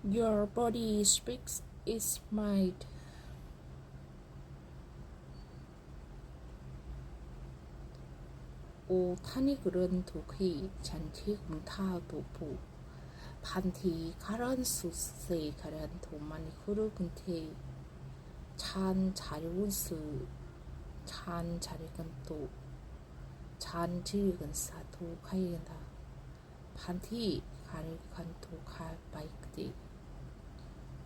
Your body speaks its mind. 오 탄이 그런 독이 잔티 공타 도부 반티 가란 수세 가란 도만이 흐르근테 찬 자리운스 찬 자리근 또찬 지리근 사도 가이근다 반티 가리간 도갈 바이크디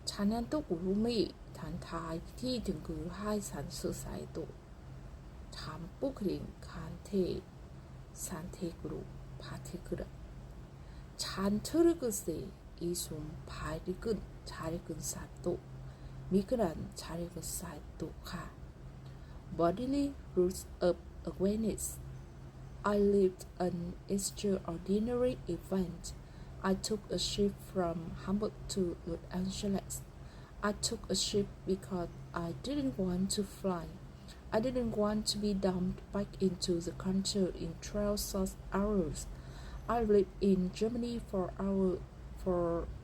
찬한 또 구름이 단타이 티 등그 하이산 수사이도 잠뿌그린 간테 산테그로 바티그라 찬트르그세 이숨 바리근 자리근 사또 미그란 자리근 사또 가 bodily roots of awareness. I lived an extraordinary event. I took a ship from Hamburg to Los Angeles. I took a ship because I didn't want to fly. I didn't want to be dumped back into the country in 12 hours. I lived in Germany for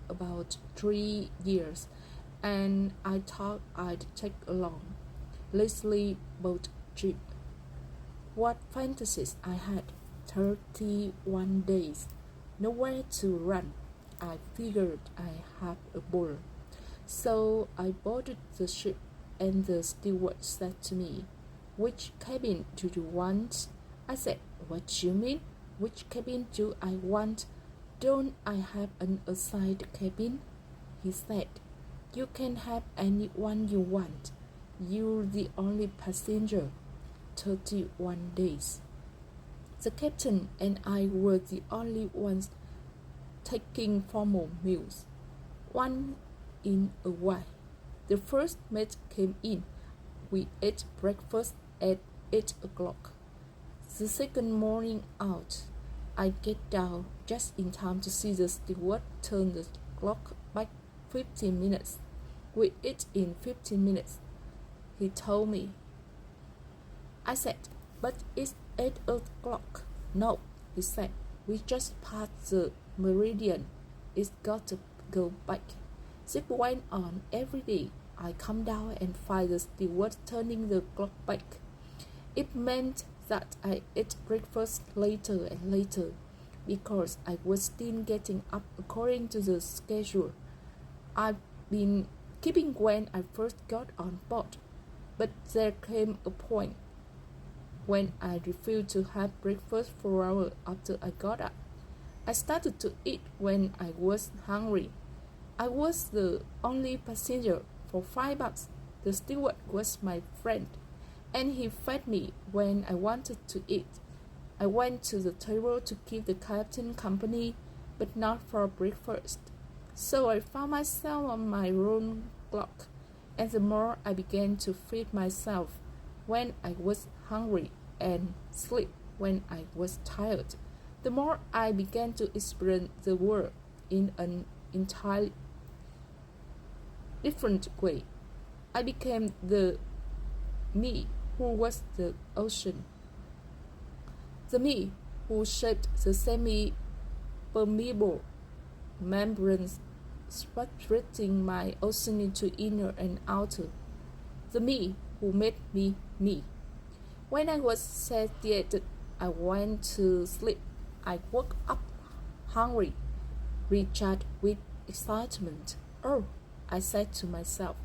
about 3 years, and I thought I'd take along Leslie boat trip. What fantasies I had! 31 days, nowhere to run. I figured I had a ball. So I boarded the ship, and the steward said to me, "Which cabin do you want?" I said, "What do you mean? Which cabin do I want? Don't I have an assigned cabin?" He said, "You can have any one you want. You're the only passenger." 31 days. The captain and I were the only ones taking formal meals. One in a while, the first mate came in. We ate breakfast at 8 o'clock. The second morning out, I get down just in time to see the steward turn the clock back 15 minutes. We eat in 15 minutes, he told me. I said, "But it's 8 o'clock. "No," he said, "we just passed the meridian. It's got to go back." This went on every day. I come down and find the steward turning the clock back. It meant that I ate breakfast later and later because I was still getting up according to the schedule I've been keeping when I first got on board. But there came a point when I refused to have breakfast 4 hours after I got up. I started to eat when I was hungry. I was the only passenger for $5. The steward was my friend, and he fed me when I wanted to eat. I went to the table to keep the captain company, but not for breakfast. So I found myself on my own clock, and the more I began to feed myself when I was hungry and sleep when I was tired, the more I began to experience the world in an entirely different way. I became the me who was the ocean, the me who shaped the semi-permeable membranes separating my ocean into inner and outer, the me who made me me. When I was satiated, I went to sleep. I woke up hungry, recharged with excitement. "Oh," I said to myself,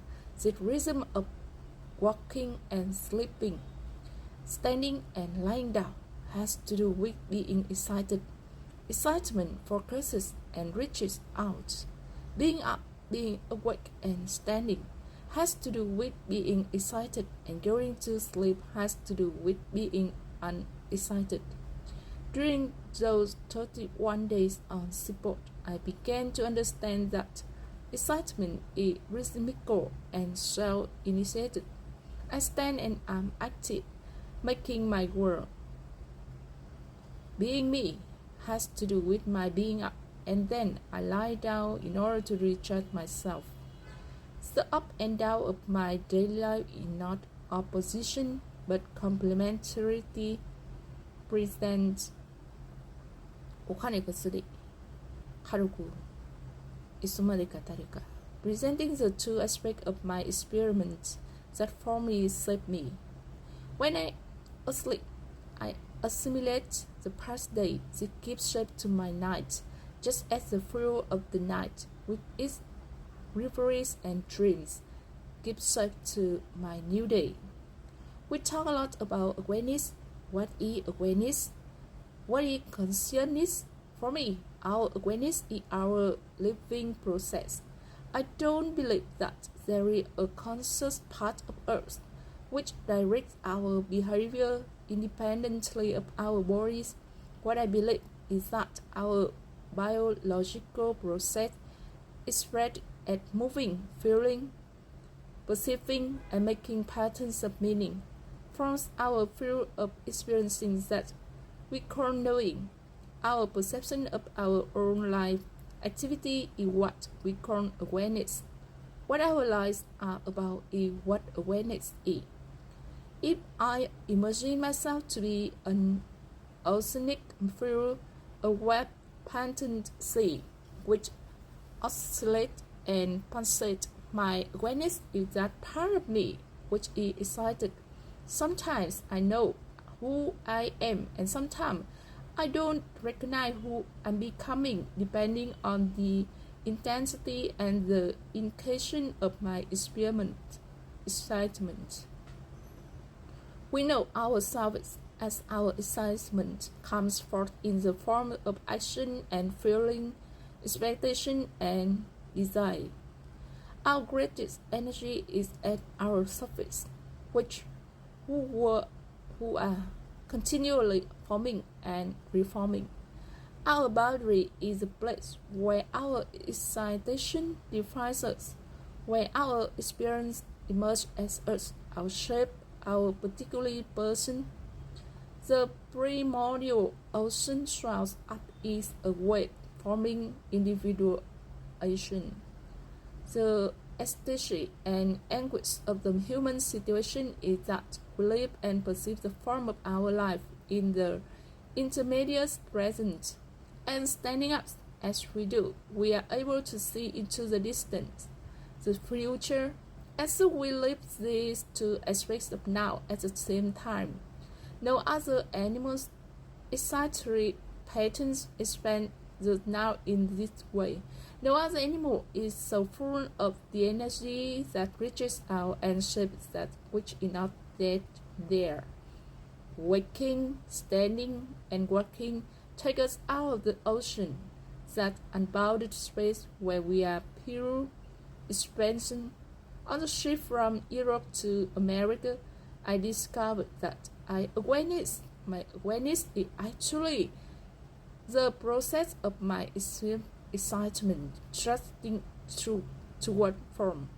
"the rhythm of walking and sleeping, standing and lying down has to do with being excited. Excitement focuses and reaches out. Being up, being awake and standing has to do with being excited, and going to sleep has to do with being unexcited." During those 31 days on seaboard, I began to understand that excitement is rhythmical and self-initiated. I stand and am active, making my world. Being me has to do with my being up, and then I lie down in order to recharge myself. The up and down of my daily life is not opposition, but complementarity presents. お金がすり、軽く isuma de katarika, presenting the two aspects of my experiment that formally shaped me. When I asleep, I assimilate the past day that gives shape to my night, just as the flow of the night, with its reveries and dreams, gives shape to my new day. We talk a lot about awareness. What is awareness? What is consciousness? For me, our awareness is our living process. I don't believe that there is a conscious part of us which directs our behavior independently of our bodies. What I believe is that our biological process is spread at moving, feeling, perceiving, and making patterns of meaning forms our field of experiencing that we call knowing. Our perception of our own life activity is what we call awareness. What our lives are about is what awareness is. If I imagine myself to be an oceanic field, a web patterned sea, which oscillates and pulsates, my awareness is that part of me which is excited. Sometimes I know who I am, and sometimes I don't recognize who I'm becoming, depending on the intensity and the intention of my excitement. We know ourselves as our excitement comes forth in the form of action and feeling, expectation and desire. Our greatest energy is at our surface, who are continually forming and reforming. Our boundary is the place where our excitation defines us, where our experience emerges as us, our shape, our particular person. The primordial ocean shrouds up is a wave forming individuation. The ecstasy and anguish of the human situation is that we live and perceive the form of our life in the intermediate present, and standing up as we do, we are able to see into the distance, the future, as we live these two aspects of now at the same time. No other animal's excitatory patterns expand the now in this way. No other animal is so full of the energy that reaches out and shapes that which is not yet there. Waking, standing, and walking take us out of the ocean, that unbounded space where we are pure expansion. On the ship from Europe to America, I discovered that my awareness is actually the process of my excitement trusting toward form.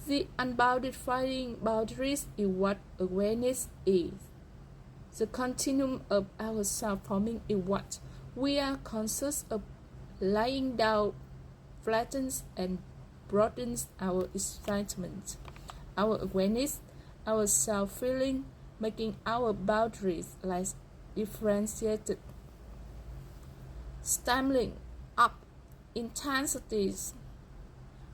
The unbounded finding boundaries is what awareness is. The continuum of our self-forming is what we are conscious of. Lying down flattens and broadens our excitement, our awareness, our self-feeling, making our boundaries less differentiated. Stemming up intensities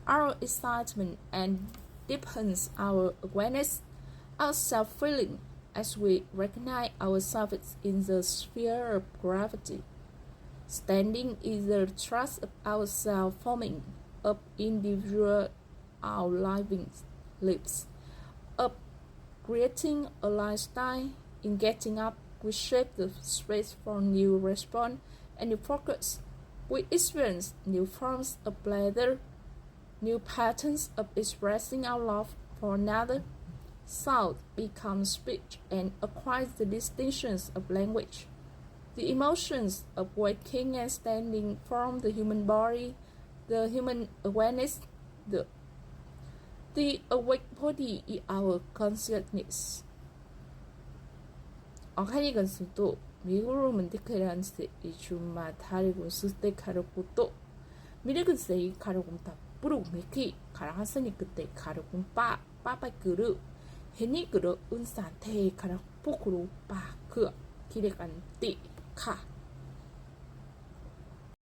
our excitement and deepens our awareness, our self-feeling, as we recognize ourselves in the sphere of gravity. Standing is the trust of our self-forming, of individual our living lives, of creating a lifestyle. In getting up, we shape the space for new response and new focus. We experience new forms of pleasure, new patterns of expressing our love for another. Sound becomes speech and acquires the distinctions of language. The emotions of waking and standing form the human body, the human awareness, the awake body is our consciousness. 어카니건 수도 미국으로 문득해란스 이주마 다리고 수때 가르고또 미래근세 가르곰타 뿌르고메키 가라하스니 그때 가르곰빠 빠빠그르 헤니그르 은사테 가라포크로 빠그 기레간띠 카